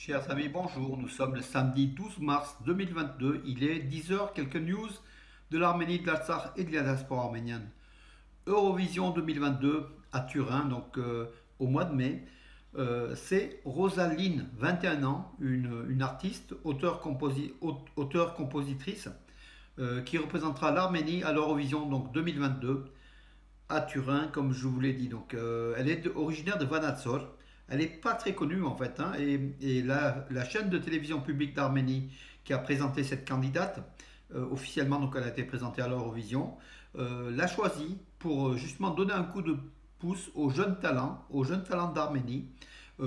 Chers amis, bonjour. Nous sommes le samedi 12 mars 2022. Il est 10 heures. Quelques news de l'Arménie, de l'Artsakh et de la diaspora arménienne. Eurovision 2022 à Turin, donc au mois de mai. C'est Rosaline, 21 ans, une artiste, auteure-compositrice, qui représentera l'Arménie à l'Eurovision donc 2022 à Turin, comme je vous l'ai dit. Donc, elle est originaire de Vanatsor. Elle n'est pas très connue en fait, hein, et la chaîne de télévision publique d'Arménie qui a présenté cette candidate, officiellement donc elle a été présentée à l'Eurovision, l'a choisie pour justement donner un coup de pouce aux jeunes talents d'Arménie,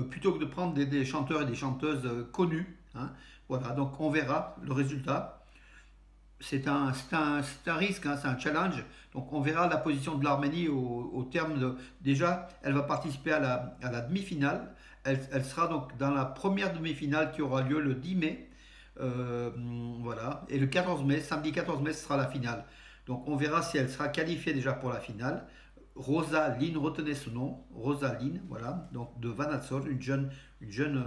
plutôt que de prendre des chanteurs et des chanteuses connus, hein. Voilà, donc on verra le résultat. C'est un risque, hein, c'est un challenge. Donc on verra la position de l'Arménie au terme de... Déjà, elle va participer à la demi-finale. Elle sera donc dans la première demi-finale qui aura lieu le 10 mai. Euh, voilà. Et le 14 mai, samedi 14 mai, ce sera la finale. Donc on verra si elle sera qualifiée déjà pour la finale. Rosaline, retenez ce nom, Rosaline, voilà, donc de Vanatsol, une jeune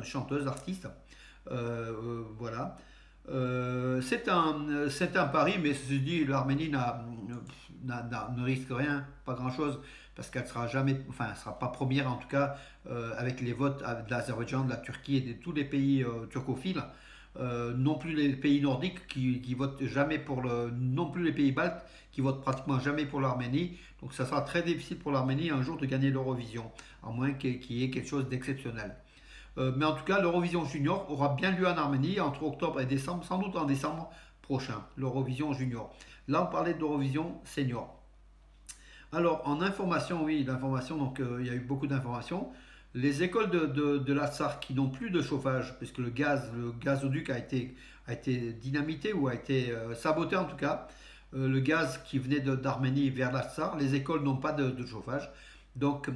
chanteuse, artiste. Voilà. C'est un pari, mais ceci dit, l'Arménie ne risque rien, pas grand-chose, parce qu'elle sera jamais, enfin, elle sera pas première en tout cas, avec les votes de l'Azerbaïdjan, de la Turquie et de tous les pays turcophiles. Non plus les pays nordiques qui votent jamais pour non plus les pays baltes qui votent pratiquement jamais pour l'Arménie. Donc ça sera très difficile pour l'Arménie un jour de gagner l'Eurovision, à moins qu'il y ait quelque chose d'exceptionnel. Mais en tout cas, l'Eurovision Junior aura bien lieu en Arménie entre octobre et décembre, sans doute en décembre prochain, l'Eurovision Junior. Là, on parlait d'Eurovision Senior. Alors, en information, oui, l'information, donc il y a eu beaucoup d'informations. Les écoles de l'Artsakh qui n'ont plus de chauffage, puisque le gazoduc a été dynamité ou a été saboté en tout cas, le gaz qui venait d'Arménie vers l'Artsakh, les écoles n'ont pas de chauffage. Donc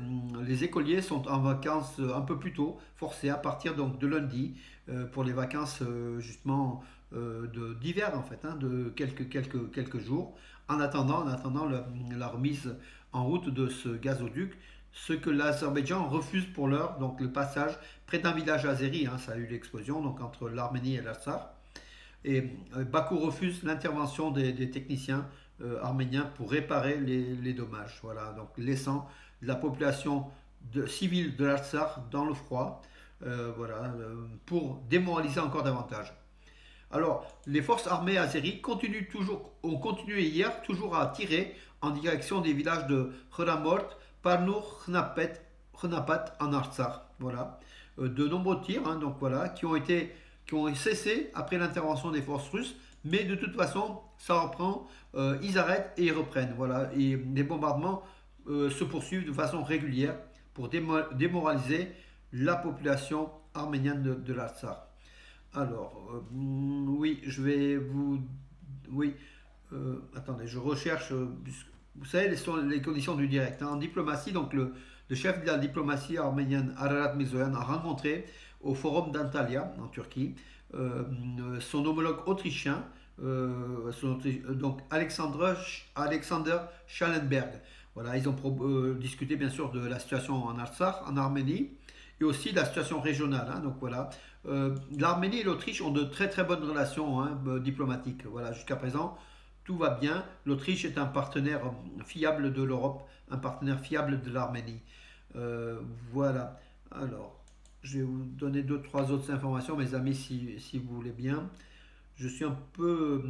les écoliers sont en vacances un peu plus tôt, forcés à partir donc de lundi pour les vacances justement d'hiver en fait, hein, de quelques jours, en attendant la remise en route de ce gazoduc, ce que l'Azerbaïdjan refuse pour l'heure, donc le passage près d'un village azéri, hein, ça a eu l'explosion donc entre l'Arménie et l'Artsakh, et Bakou refuse l'intervention des techniciens arméniens pour réparer les dommages, voilà, donc laissant la population civile de l'Artsakh dans le froid, voilà, pour démoraliser encore davantage. Alors, les forces armées azéries ont continué hier toujours à tirer en direction des villages de Kheramort, Parnour, Khenapat en Artsakh. Voilà. De nombreux tirs, hein, donc voilà, qui ont cessé après l'intervention des forces russes, mais de toute façon, ça reprend, ils arrêtent et ils reprennent. Voilà. Et les bombardements se poursuivent de façon régulière pour démoraliser la population arménienne de l'Artsakh. Alors, oui, je vais vous... Oui, attendez, je recherche... vous savez, les conditions du direct, hein. En diplomatie, donc le chef de la diplomatie arménienne, Ararat Mirzoyan, a rencontré au forum d'Antalya, en Turquie, son homologue autrichien, donc Alexander Schallenberg. Voilà, ils ont discuté bien sûr de la situation en Artsakh, en Arménie, et aussi de la situation régionale, hein. Donc voilà, l'Arménie et l'Autriche ont de très très bonnes relations, hein, diplomatiques. Voilà, jusqu'à présent, tout va bien. L'Autriche est un partenaire fiable de l'Europe, un partenaire fiable de l'Arménie. Voilà. Alors, je vais vous donner deux, trois autres informations, mes amis, si vous voulez bien. Je suis un peu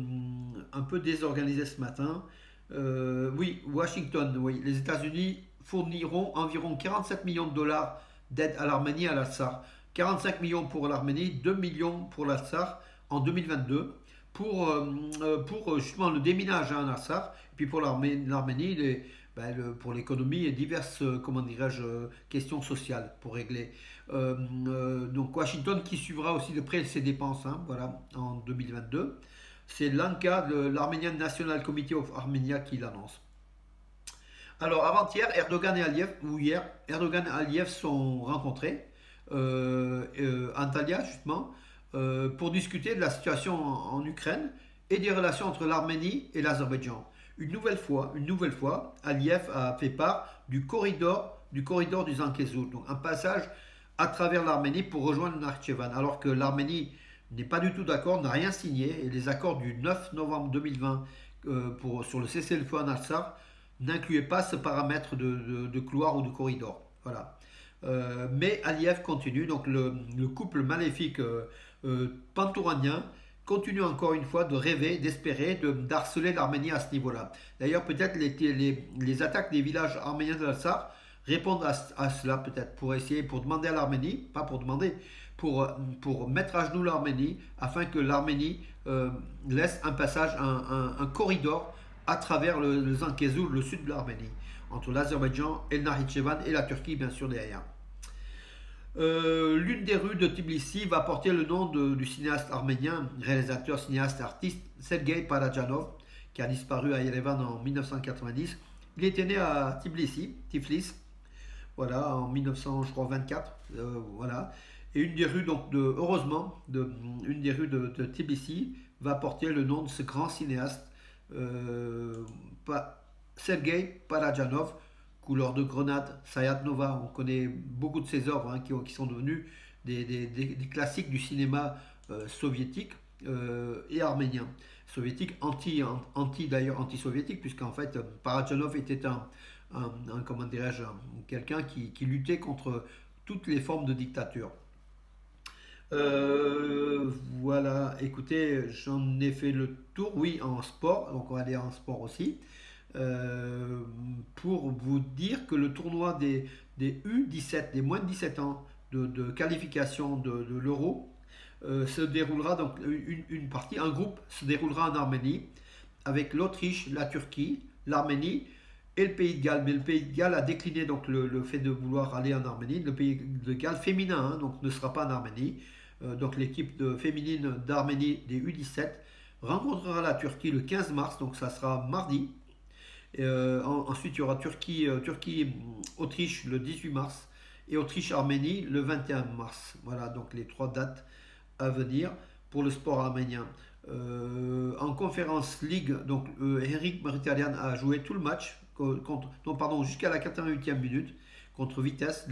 désorganisé ce matin. Oui, Washington, oui. Les États-Unis fourniront environ 47 millions de dollars d'aide à l'Arménie et à l'Artsakh. 45 millions pour l'Arménie, 2 millions pour l'Artsakh en 2022 pour justement le déminage, hein, en Artsakh. Et puis pour l'Arménie, pour l'économie et diverses, comment dirais-je, questions sociales pour régler. Donc Washington qui suivra aussi de près ses dépenses, hein, voilà, en 2022. C'est l'ANCA, l'Armenian National Committee of Armenia, qui l'annonce. Alors avant-hier, Erdogan et Aliyev, ou hier, Erdogan et Aliyev sont rencontrés, Antalya justement, pour discuter de la situation en Ukraine et des relations entre l'Arménie et l'Azerbaïdjan. Une nouvelle fois, Aliyev a fait part du corridor du Zankezur, donc un passage à travers l'Arménie pour rejoindre Nakhitchevan, alors que l'Arménie n'est pas du tout d'accord, n'a rien signé, et les accords du 9 novembre 2020 sur le cessez-le-feu en Artsakh n'incluaient pas ce paramètre de couloir ou de corridor. Voilà. Mais Aliyev continue, donc le couple maléfique pantouranien continue encore une fois de rêver, d'espérer, d'harceler l'Arménie à ce niveau-là. D'ailleurs, peut-être les attaques des villages arméniens de l'Artsakh répondre à cela peut-être pour essayer, pour demander à l'Arménie, pas pour demander, pour mettre à genoux l'Arménie afin que l'Arménie laisse un passage, un corridor à travers le Zankezur, le sud de l'Arménie, entre l'Azerbaïdjan et le Nakhitchevan et la Turquie bien sûr derrière. L'une des rues de Tbilissi va porter le nom du cinéaste arménien, réalisateur, cinéaste, artiste Sergei Parajanov, qui a disparu à Yerevan en 1990. Il était né à Tbilissi, Tiflis, voilà, en 1924, voilà. Et une des rues, donc, heureusement, une des rues de Tbilissi va porter le nom de ce grand cinéaste, euh, Sergei Parajanov, Couleur de grenade, Sayat Nova, on connaît beaucoup de ses œuvres hein, qui sont devenues des classiques du cinéma soviétique et arménien. Soviétique, d'ailleurs anti-soviétique, puisqu'en fait Parajanov était comment dirais-je, quelqu'un qui luttait contre toutes les formes de dictature. Voilà, écoutez, j'en ai fait le tour, oui, en sport, donc on va aller en sport aussi. Euh, pour vous dire que le tournoi des U17, des moins de 17 ans de qualification de l'Euro, se déroulera donc une partie, un groupe se déroulera en Arménie avec l'Autriche, la Turquie, l'Arménie et le Pays de Galles. Mais le Pays de Galles a décliné donc le fait de vouloir aller en Arménie. Le Pays de Galles féminin hein, donc ne sera pas en Arménie. Donc l'équipe féminine d'Arménie des U17 rencontrera la Turquie le 15 mars, donc ça sera mardi. Ensuite, il y aura Autriche le 18 mars et Autriche-Arménie le 21 mars. Voilà donc les trois dates à venir pour le sport arménien. En Conférence League, donc Henrik Mkhitaryan a joué tout le match, jusqu'à la 88e minute contre Vitesse,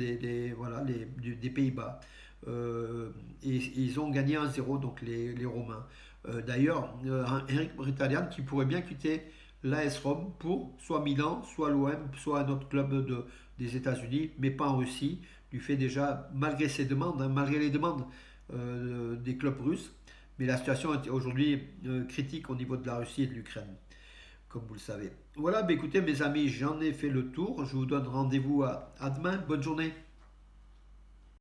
voilà, des Pays-Bas. Et ils ont gagné 1-0, donc les Romains. D'ailleurs, Henrik Mkhitaryan qui pourrait bien quitter l'AS Rome pour soit Milan, soit l'OM, soit un autre club des États-Unis, mais pas en Russie, du fait déjà, malgré ses demandes, hein, malgré les demandes des clubs russes, mais la situation est aujourd'hui critique au niveau de la Russie et de l'Ukraine, comme vous le savez. Voilà, bah écoutez mes amis, j'en ai fait le tour, je vous donne rendez-vous à demain, bonne journée.